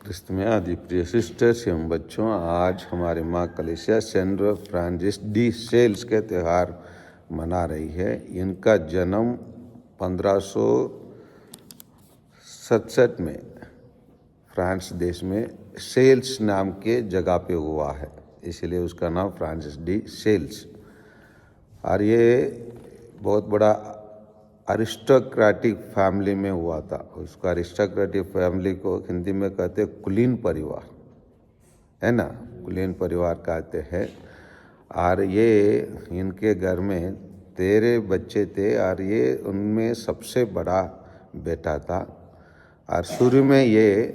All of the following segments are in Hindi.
क्रिस्त में आदि प्रिय सिस्टर्स एवं बच्चों, आज हमारी माँ कलीसिया सेंट फ्रांसिस डी सेल्स के त्यौहार मना रही है। इनका जन्म 1567 में फ्रांस देश में सेल्स नाम के जगह पे हुआ है, इसलिए उसका नाम फ्रांसिस डी सेल्स। और ये बहुत बड़ा अरिस्टोक्रेटिक फैमिली में हुआ था। उसका अरिस्टोक्रेटिक फैमिली को हिंदी में कहते हैं कुलीन परिवार, है ना, कुलीन परिवार कहते हैं। और ये इनके घर में 13 बच्चे थे और ये उनमें सबसे बड़ा बेटा था। और शुरू में ये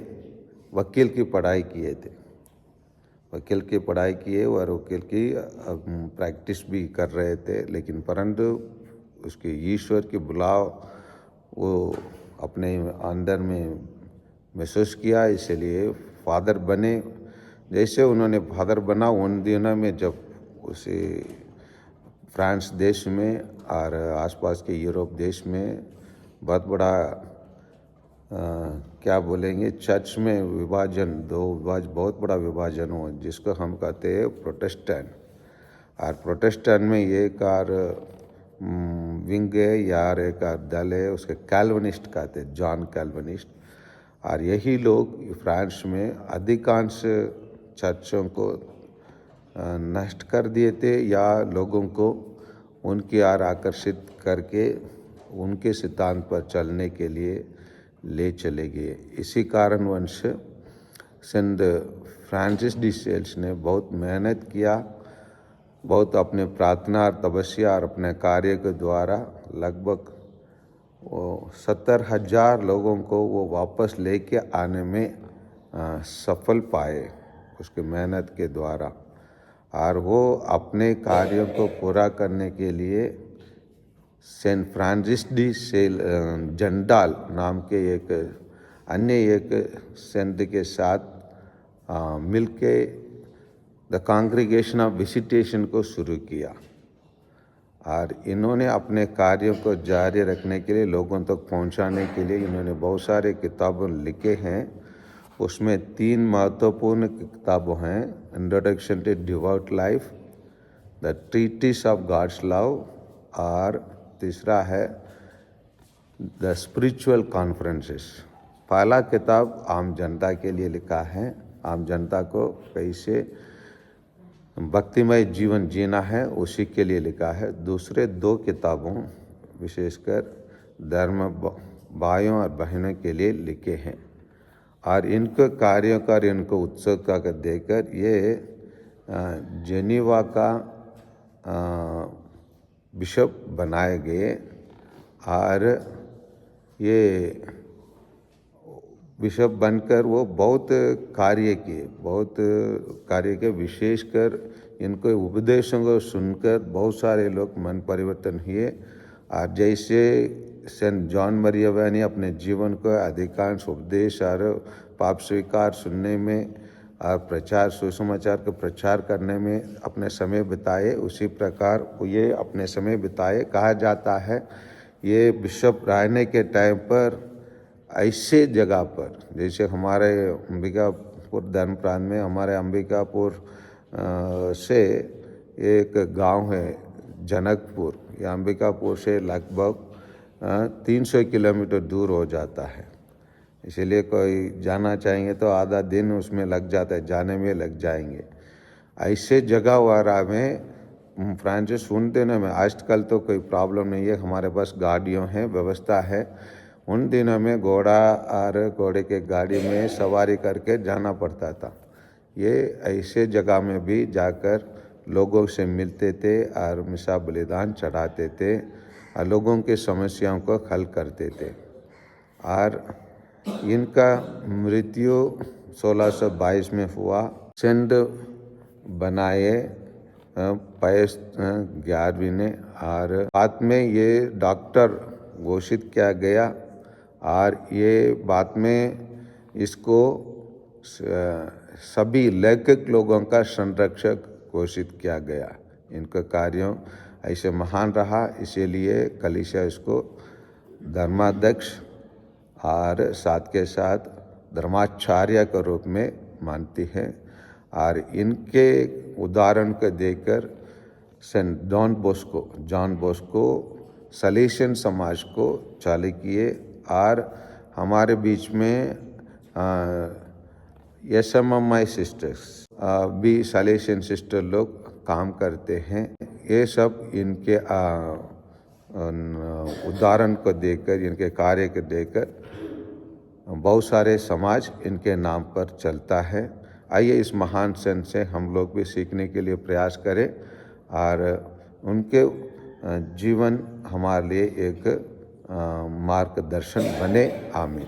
वकील की पढ़ाई किए थे, वकील की पढ़ाई किए और वकील की प्रैक्टिस भी कर रहे थे, लेकिन परंतु उसके ईश्वर की बुलाव वो अपने अंदर में महसूस किया, इसलिए फादर बने। जैसे उन्होंने फादर बना उन दिनों में जब उसे फ्रांस देश में और आसपास के यूरोप देश में बहुत बड़ा क्या बोलेंगे, चर्च में विभाजन, बहुत बड़ा विभाजन हुआ, जिसको हम कहते हैं प्रोटेस्टेंट। और प्रोटेस्टेंट में ये कार विंग है या एक दल है, उसके कैल्विनिस्ट कहते हैं, जॉन कैल्विनिस्ट। और यही लोग फ्रांस में अधिकांश चर्चों को नष्ट कर दिए थे या लोगों को उनकी ओर आकर्षित करके उनके सिद्धांत पर चलने के लिए ले चले गए। इसी कारणवश सेंट फ्रांसिस डी सेल्स ने बहुत मेहनत किया, बहुत अपने प्रार्थना और तपस्या और अपने कार्य के द्वारा लगभग 70,000 लोगों को वो वापस लेके आने में सफल पाए उसके मेहनत के द्वारा। और वो अपने कार्यों को पूरा करने के लिए सेंट फ्रांसिस डी सेल जंडाल नाम के एक सेंट के साथ मिलके द कांग्रीगेशन ऑफ विजिटेशन को शुरू किया। और इन्होंने अपने कार्यों को जारी रखने के लिए, लोगों तक पहुंचाने के लिए इन्होंने बहुत सारे किताबें लिखे हैं। उसमें 3 महत्वपूर्ण किताबें हैं, introduction to devout life, the treatise of God's love, और तीसरा है द स्पिरिचुअल कॉन्फ्रेंसेस। पहला किताब आम जनता के लिए लिखा है, आम जनता को कैसे भक्तिमय जीवन जीना है उसी के लिए लिखा है। दूसरे 2 किताबों विशेषकर धर्म भाइयों और बहनों के लिए लिखे हैं। और इनको कार्यों का, इनको उत्सव का देकर ये जेनीवा का बिशप बनाए गए। और ये बिशप बनकर वो बहुत कार्य किए, विशेषकर इनको उपदेशों को सुनकर बहुत सारे लोग मन परिवर्तन हुए। और जैसे सेंट जॉन मरिया वैनी अपने जीवन को अधिकांश उपदेश और पाप स्वीकार सुनने में और प्रचार, सुसमाचार का प्रचार करने में अपने समय बिताए, उसी प्रकार ये अपने समय बिताए। कहा जाता है ये बिशप रहने के टाइम पर ऐसे जगह पर, जैसे हमारे अंबिकापुर धर्म प्रांत में, हमारे अंबिकापुर से एक गांव है जनकपुर, या अंबिकापुर से लगभग 300 किलोमीटर दूर हो जाता है। इसलिए कोई जाना चाहेंगे तो आधा दिन उसमें लग जाता है, जाने में लग जाएंगे। ऐसे जगह वाला में फ्रांसिस उन दिनों में, आजकल तो कोई प्रॉब्लम नहीं है, हमारे पास गाड़ियों हैं, व्यवस्था है। उन दिनों में घोड़े के गाड़ी में सवारी करके जाना पड़ता था। ये ऐसे जगह में भी जाकर लोगों से मिलते थे और मिसा बलिदान चढ़ाते थे और लोगों की समस्याओं को हल करते थे। और इनका मृत्यु 1622 में हुआ। सेंट बनाए पायस 11वीं ने, और बाद में ये डॉक्टर घोषित किया गया। और ये बाद में इसको सभी लौकिक लोगों का संरक्षक घोषित किया गया। इनका कार्यों ऐसे महान रहा, इसीलिए कलीसिया इसको धर्माध्यक्ष और साथ के साथ धर्माचार्य के रूप में मानती है। और इनके उदाहरण को देखकर सेंट जॉन बोस्को सलेशियन समाज को चालू किए और हमारे बीच में SMMI सिस्टर्स भी सलेशियन सिस्टर लोग काम करते हैं। ये सब इनके उदाहरण को देखकर, इनके कार्य को देखकर बहुत सारे समाज इनके नाम पर चलता है। आइए इस महान संत से हम लोग भी सीखने के लिए प्रयास करें और उनके जीवन हमारे लिए एक मार्गदर्शन बने। आमीन।